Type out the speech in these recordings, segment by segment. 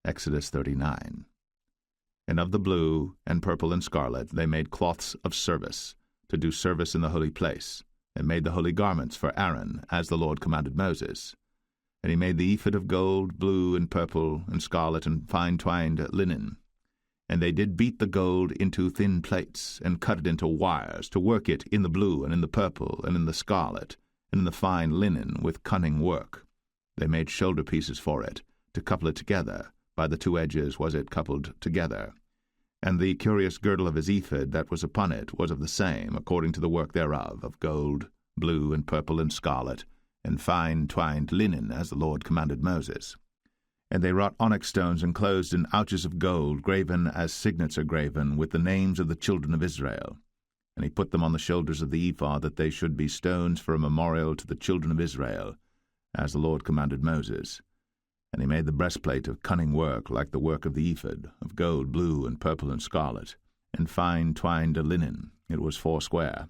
Exodus 39. And of the blue and purple and scarlet they made cloths of service, to do service in the holy place, and made the holy garments for Aaron, as the Lord commanded Moses. And he made the ephod of gold, blue, and purple, and scarlet, and fine-twined linen. And they did beat the gold into thin plates, and cut it into wires, to work it in the blue, and in the purple, and in the scarlet, and in the fine linen, with cunning work. They made shoulder pieces for it, to couple it together. By the two edges was it coupled together. And the curious girdle of his ephod that was upon it was of the same, according to the work thereof, of gold, blue, and purple, and scarlet, and fine twined linen, as the Lord commanded Moses. And they wrought onyx stones enclosed in ouches of gold, graven as signets are graven, with the names of the children of Israel. And he put them on the shoulders of the ephod, that they should be stones for a memorial to the children of Israel, as the Lord commanded Moses. And he made the breastplate of cunning work, like the work of the ephod, of gold, blue, and purple, and scarlet, and fine twined linen. It was 4 square.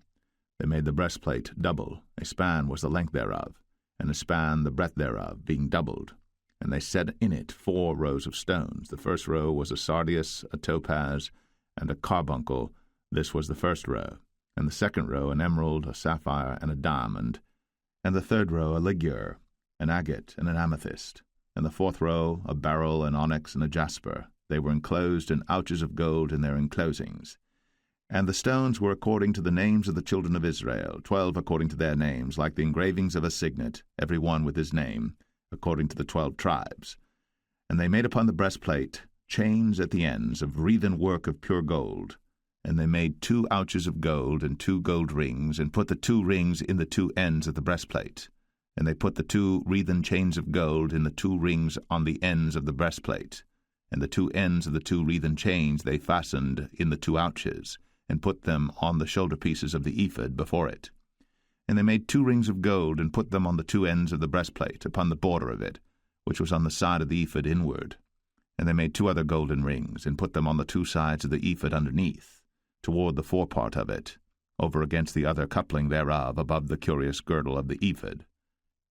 They made the breastplate double. A span was the length thereof, and a span the breadth thereof, being doubled. And they set in it 4 rows of stones. The first row was a sardius, a topaz, and a carbuncle. This was the first row. And the second row an emerald, a sapphire, and a diamond. And the third row a ligure, an agate, and an amethyst. And the fourth row a beryl, an onyx, and a jasper. They were enclosed in ouches of gold in their enclosings. And the stones were according to the names of the children of Israel, 12 according to their names, like the engravings of a signet, every one with his name, according to the 12 tribes. And they made upon the breastplate chains at the ends of wreathen work of pure gold. And they made 2 ouches of gold and 2 gold rings, and put the 2 rings in the 2 ends of the breastplate. And they put the 2 wreathen chains of gold in the 2 rings on the ends of the breastplate. And the 2 ends of the 2 wreathen chains they fastened in the 2 ouches, and put them on the shoulder pieces of the ephod before it. And they made 2 rings of gold, and put them on the 2 ends of the breastplate, upon the border of it, which was on the side of the ephod inward. And they made 2 other golden rings, and put them on the 2 sides of the ephod underneath, toward the forepart of it, over against the other coupling thereof, above the curious girdle of the ephod.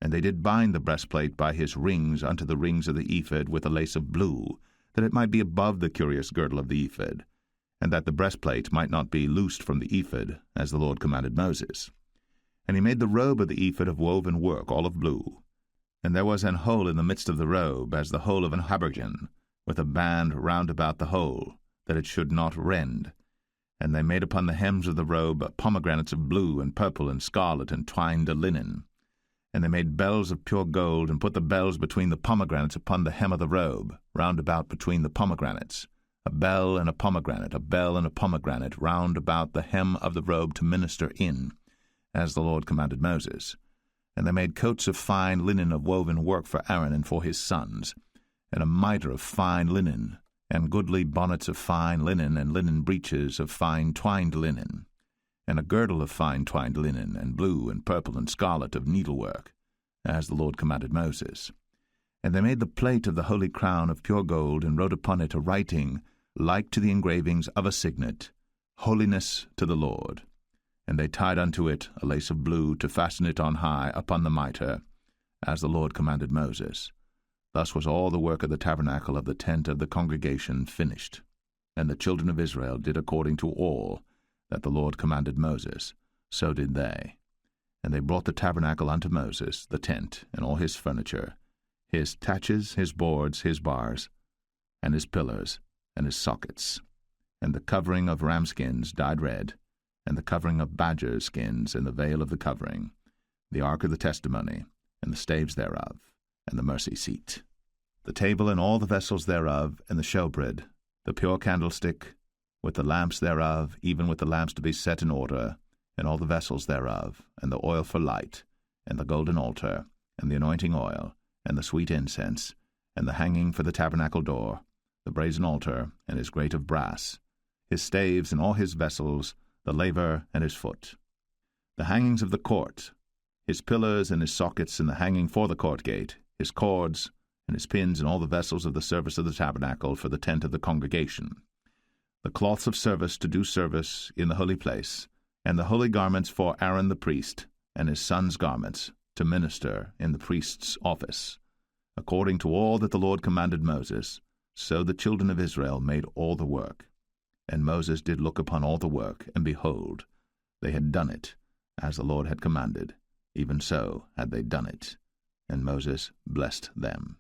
And they did bind the breastplate by his rings unto the rings of the ephod with a lace of blue, that it might be above the curious girdle of the ephod, and that the breastplate might not be loosed from the ephod, as the Lord commanded Moses. And he made the robe of the ephod of woven work, all of blue. And there was an hole in the midst of the robe, as the hole of an habergeon, with a band round about the hole, that it should not rend. And they made upon the hems of the robe pomegranates of blue and purple and scarlet and twined linen. And they made bells of pure gold, and put the bells between the pomegranates upon the hem of the robe, round about between the pomegranates. A bell and a pomegranate round about the hem of the robe to minister in, as the Lord commanded Moses. And they made coats of fine linen of woven work for Aaron and for his sons, and a mitre of fine linen, and goodly bonnets of fine linen, and linen breeches of fine twined linen, and a girdle of fine twined linen, and blue and purple and scarlet of needlework, as the Lord commanded Moses. And they made the plate of the holy crown of pure gold, and wrote upon it a writing, like to the engravings of a signet, Holiness to the Lord. And they tied unto it a lace of blue, to fasten it on high upon the mitre, as the Lord commanded Moses. Thus was all the work of the tabernacle of the tent of the congregation finished. And the children of Israel did according to all that the Lord commanded Moses, so did they. And they brought the tabernacle unto Moses, the tent, and all his furniture, his taches, his boards, his bars, and his pillars, and his sockets, and the covering of ram skins dyed red, and the covering of badger skins, and the veil of the covering, the ark of the testimony, and the staves thereof, and the mercy seat, the table and all the vessels thereof, and the showbread, the pure candlestick, with the lamps thereof, even with the lamps to be set in order, and all the vessels thereof, and the oil for light, and the golden altar, and the anointing oil, and the sweet incense, and the hanging for the tabernacle door, the brazen altar, and his grate of brass, his staves and all his vessels, the laver and his foot, the hangings of the court, his pillars and his sockets, and the hanging for the court gate, his cords, and his pins, and all the vessels of the service of the tabernacle for the tent of the congregation, the cloths of service to do service in the holy place, and the holy garments for Aaron the priest, and his sons' garments, to minister in the priest's office, according to all that the Lord commanded Moses, So the children of Israel made all the work. And Moses did look upon all the work, and behold, they had done it, as the Lord had commanded, even so had they done it. And Moses blessed them.